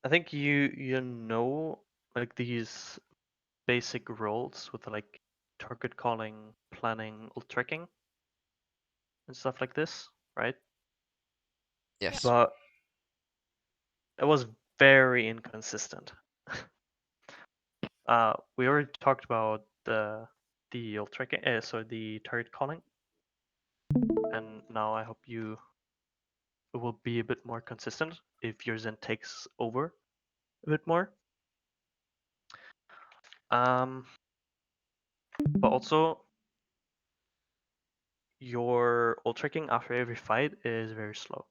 I think you know like these basic roles with like target calling, planning, ult tracking, and stuff like this, right? Yeah. Yes. But it was very inconsistent. We already talked about the ult tracking, so the target calling, and now I hope it will be a bit more consistent if your Zen takes over a bit more. Um, but also your ult tracking after every fight is very slow.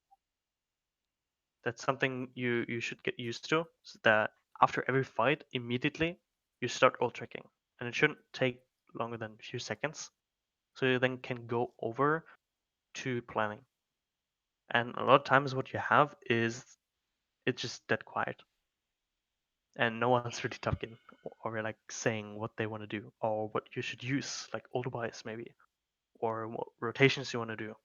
That's something you should get used to. So that after every fight, immediately you start ult tracking, and it shouldn't take longer than a few seconds. So you then can go over to planning. And a lot of times, what you have is it's just dead quiet, and no one's really talking or like saying what they want to do or what you should use, like ult wise maybe, or what rotations you want to do.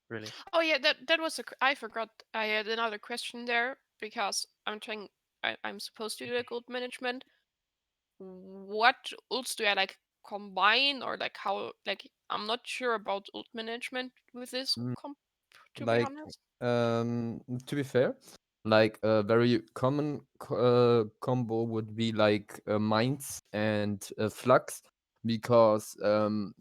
Really. Oh yeah, that was I forgot. I had another question there because I'm supposed to do a gold management. What ults do I like combine or like how like I'm not sure about ult management with this Mm, comp to be Like, honest. to be fair, like a very common combo would be like mines and flux, because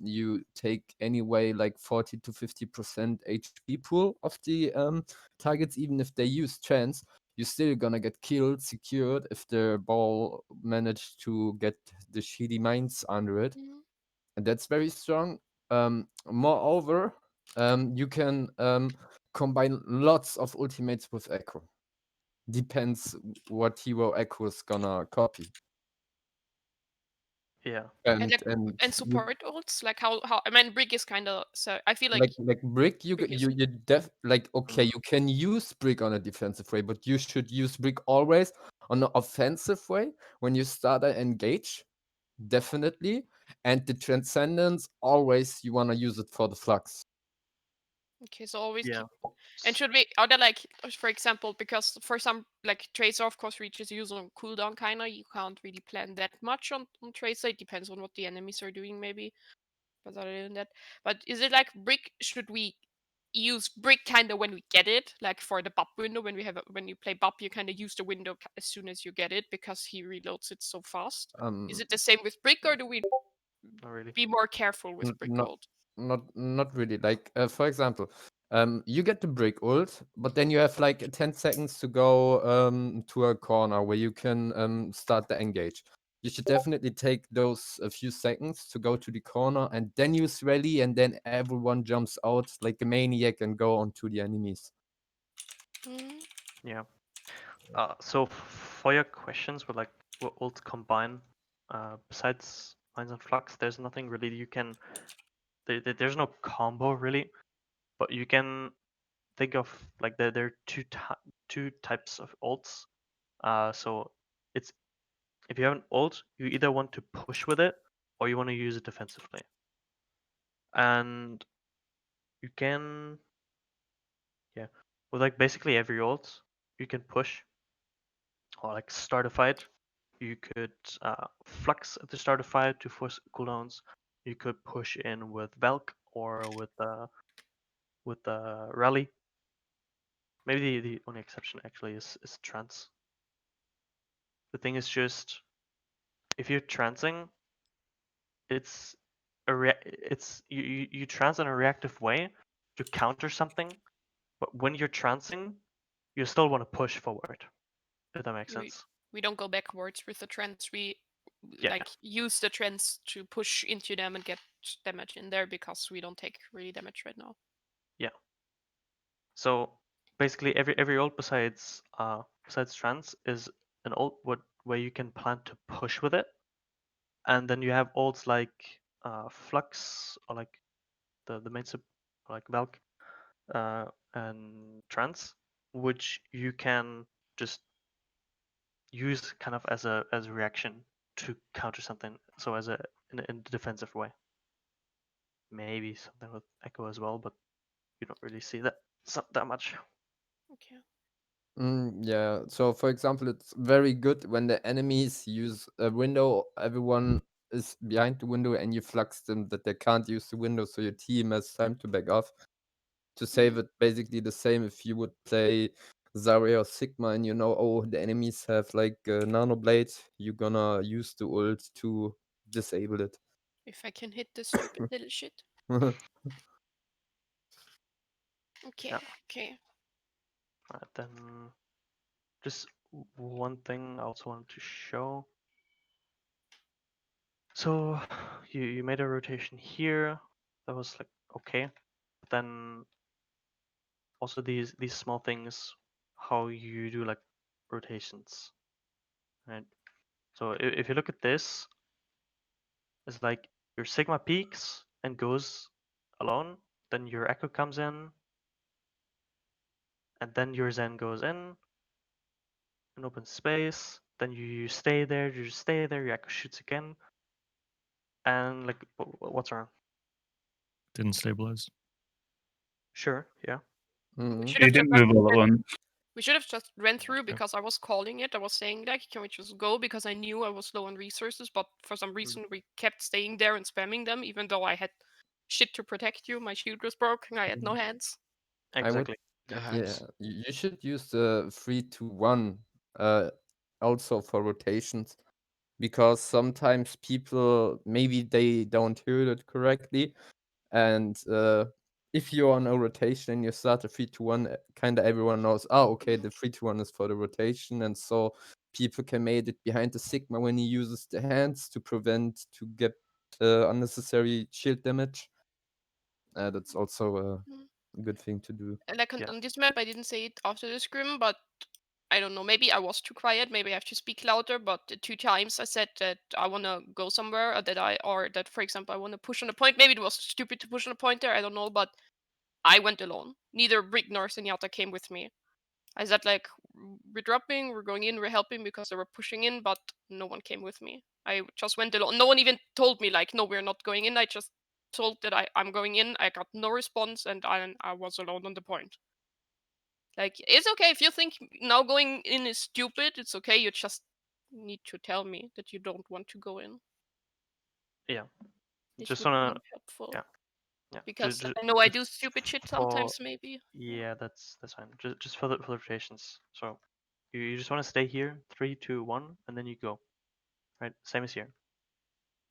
you take anyway like 40 to 50% HP pool of the targets, even if they use chance. You're still gonna get killed, secured if the ball managed to get the shitty mines under it, Mhm. and that's very strong. Moreover, you can combine lots of ultimates with Echo. Depends what hero Echo is gonna copy. Yeah. And like And and you, support ults like how I mean Brick is kind of so I feel like like Brick, Brick is you like, okay, Mm. you can use Brick on a defensive way, but you should use Brick always on an offensive way when you start an engage. Definitely. And the Transcendence, always you wanna use it for the flux. okay. So always Yeah. keep. And should we are there like for example because for some like Tracer of course reaches use on cooldown kinda you can't really plan that much on Tracer. It depends on what the enemies are doing maybe. But other than that, but is it like Brick? Should we use Brick kind of when we get it, like for the BUP window when when you play BUP, you kind of use the window as soon as you get it because he reloads it so fast. Is Um, it the same with Brick, or do we Not really. be more careful with Brick Not ult? not really. Like, for example, you get the break ult, but then you have like 10 seconds to go to a corner where you can start the engage. You should definitely take those a few seconds to go to the corner and then use rally, and then everyone jumps out like a maniac and go onto the enemies. Mm, Yeah. So for your questions with like what ults combine, besides Mines and Flux, there's nothing really you can. There's no combo really, but you can think of like there are two types of ults. So it's if you have an ult, you either want to push with it or you want to use it defensively, and you can yeah with like basically every ult you can push or like start a fight. You could flux at the start of fight to force cooldowns. You could push in with Valk or with Rally. Maybe the only exception actually is trance. The thing is just if you're trancing, it's it's you trance in a reactive way to counter something, but when you're trancing, you still want to push forward. If that makes we sense. we don't go backwards with the trends. We Yeah, like use the trends to push into them and get damage in there because we don't take really damage right now. yeah. So basically, every ult besides trance is an ult where you can plan to push with it, and then you have ults like flux or like the main sub like Valk and trance, which you can just use kind of as a reaction to counter something. So as in a defensive way. Maybe something with Echo as well, but you don't really see that that much. Okay. Yeah. So, for example, it's very good when the enemies use a window. Everyone is behind the window, and you flux them that they can't use the window, so your team has time to back off. To save it, basically the same if you would play Zarya or Sigma, and you know, oh, the enemies have like a nano blade. You're gonna use the ult to disable it. If I can hit this stupid little shit. Okay, Yeah. okay. Alright, then just one thing I also wanted to show. So you made a rotation here. That was like okay. But then also these small things, how you do like rotations, right? So if you look at this, it's like your sigma peaks and goes alone, then your echo comes in, and then your zen goes in, an open space, then you stay there, you just stay there, your echo shoots again, and like what's wrong? Didn't stabilize. Sure, yeah. We Mhm. should You have just didn't move all at once. we should have just ran through Okay. because I was calling it. I was saying like, can we just go? Because I knew I was low on resources, but for some reason we kept staying there and spamming them, even though I had shit to protect you. My shield was broken. I had no hands. I would, Exactly. yeah, you should use the 3-2-1 also for rotations, because sometimes people maybe they don't hear it correctly, and if you're on a rotation and you start a 3-2-1, kind of everyone knows, oh, okay, the 3-2-1 is for the rotation, and so people can make it behind the Sigma when he uses the hands to prevent to get unnecessary shield damage. That's also a good thing to do. And like Yeah. on this map, I didn't say it after the scrim, but I don't know. Maybe I was too quiet. Maybe I have to speak louder. But the 2 times I said that I want to go somewhere, or that, for example, I want to push on a point. Maybe it was stupid to push on a point there. I don't know, but I went alone. Neither Brick nor Senjata came with me. I said like, we're dropping, we're going in, we're helping because they were pushing in, but no one came with me. I just went alone. No one even told me like, no, we're not going in. I just told that I'm going in. I got no response, and I was alone on the point. Like, it's okay if you think now going in is stupid. It's okay. You just need to tell me that you don't want to go in. Yeah. This Just would wanna be helpful. yeah. Yeah. Because I know I Just do stupid shit for sometimes, maybe. yeah, that's fine. Just for the rotations. So you just want to stay here, 3, 2, 1, and then you go. Right? Same as here.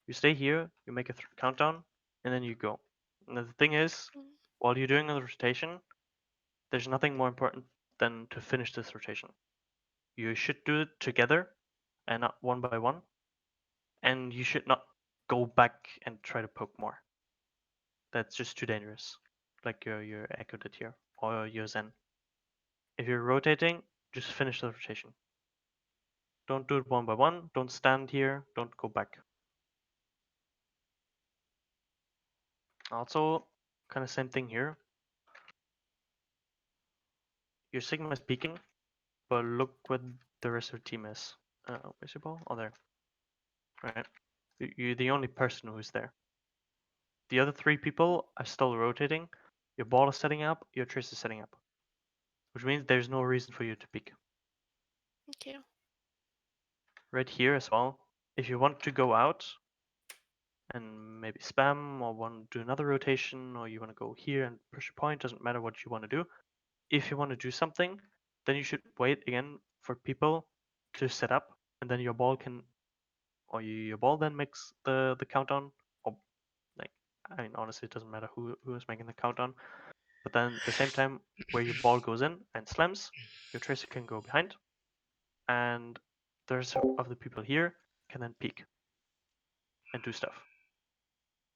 You stay here, you make a countdown, and then you go. And the thing is, Mm. while you're doing the rotation, there's nothing more important than to finish this rotation. You should do it together and not one by one. And you should not go back and try to poke more. That's just too dangerous. Like your Echo did here, or your Zen. If you're rotating, just finish the rotation. Don't do it one by one. Don't stand here. Don't go back. Also, kind of same thing here. Your Sigma is peeking, but look what the rest of the team is. Where's your ball? Oh, there. Right. You're the only person who's there. The other 3 people are still rotating. Your ball is setting up. Your trace is setting up, which means there's no reason for you to peek. Okay. Right here as well. If you want to go out and maybe spam or want to do another rotation, or you want to go here and push a point, doesn't matter what you want to do. If you want to do something, then you should wait again for people to set up, and then your ball can, or your ball then makes the countdown. Or like, I mean, honestly, it doesn't matter who is making the countdown. But then at the same time, where your ball goes in and slams, your tracer can go behind, and the rest of the people here can then peek and do stuff.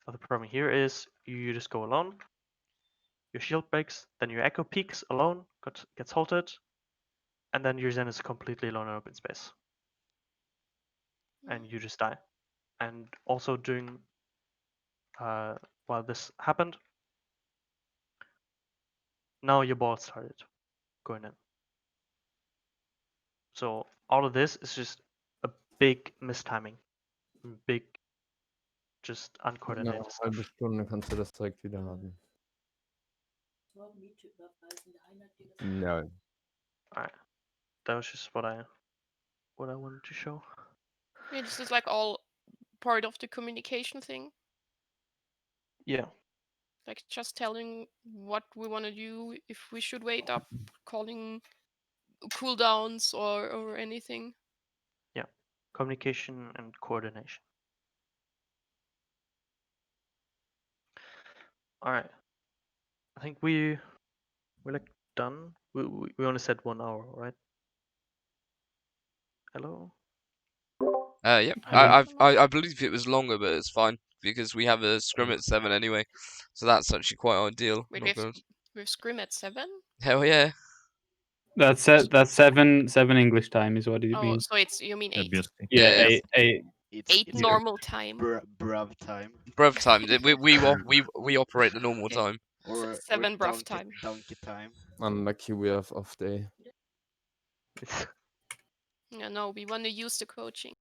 But the problem here is you just go alone, your shield breaks, then your echo peeks alone, gets halted, and then your Zen is completely alone in open space. And you just die. And also during while this happened, now your ball started going in. So all of this is just a big mistiming, big just Ja, uncoordinated halbe stuff. Stunde kannst du das direkt wieder haben. Ja. Alright. that was just what I wanted to show. Yeah, this is like all part of the communication thing. Yeah. Like just telling what we want to do, if we should wait up, calling cooldowns or anything. Yeah. Communication and coordination. All right. I think we're like done. We only said 1 hour, right? Hello. Yep. I believe it was longer, but it's fine because we have a scrim at 7 anyway, so that's actually quite ideal. Wait, Not good. we have scrim at 7? Hell yeah. That's 7 English time is what it Oh, means. so it's you mean 8? BST. Yeah, Yeah, eight. It's 8 it's normal time. bruv time Bruv time. We operate the normal time. or 7 bruv time. donkey time. Unlucky we have off day. Yeah, no, we want to use the coaching.